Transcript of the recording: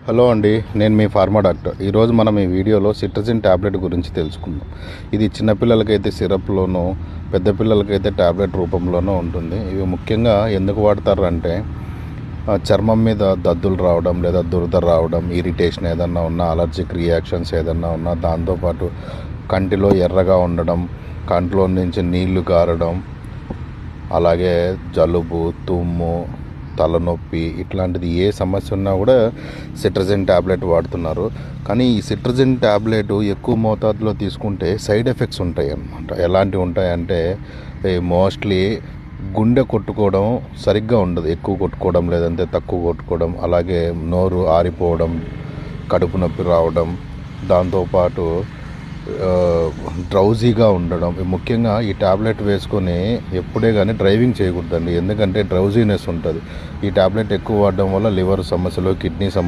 Hello అండి, నేను మీ pharma doctor. ఈరోజు మనం ఈ వీడియోలో సిట్రజిన్ ట్యాబ్లెట్ గురించి తెలుసుకుందాం. ఇది చిన్నపిల్లలకైతే సిరప్లోనూ, పెద్ద పిల్లలకైతే ట్యాబ్లెట్ రూపంలోనూ ఉంటుంది. ఇవి ముఖ్యంగా ఎందుకు వాడతారు అంటే చర్మం మీద దద్దులు రావడం, లేదా దురద రావడం, ఇరిటేషన్ ఏదన్నా ఉన్నా, అలర్జిక్ రియాక్షన్స్ ఏదన్నా ఉన్నా, దాంతోపాటు కంటిలో ఎర్రగా ఉండడం, కంటిలో నుంచి నీళ్లు గారడం, అలాగే జలుబు, తుమ్ము, తలనొప్పి ఇట్లాంటిది ఏ సమస్య ఉన్నా కూడా సిట్రజిన్ ట్యాబ్లెట్ వాడుతున్నారు. కానీ ఈ సిట్రజిన్ ట్యాబ్లెట్ ఎక్కువ మోతాదులో తీసుకుంటే సైడ్ ఎఫెక్ట్స్ ఉంటాయి అన్నమాట. ఎలాంటివి ఉంటాయంటే మోస్ట్లీ గుండె కొట్టుకోవడం సరిగ్గా ఉండదు, ఎక్కువ కొట్టుకోవడం లేదంటే తక్కువ కొట్టుకోవడం, అలాగే నోరు ఆరిపోవడం, కడుపు నొప్పి రావడం, దాంతోపాటు డ్రౌజీగా ఉండడం. ముఖ్యంగా ఈ ట్యాబ్లెట్ వేసుకొని ఎప్పుడే కానీ డ్రైవింగ్ చేయకూడదండి, ఎందుకంటే డ్రౌజీనెస్ ఉంటుంది. ఈ ట్యాబ్లెట్ ఎక్కువ వాడడం వల్ల లివర్ సమస్యలు, కిడ్నీ సమస్యలు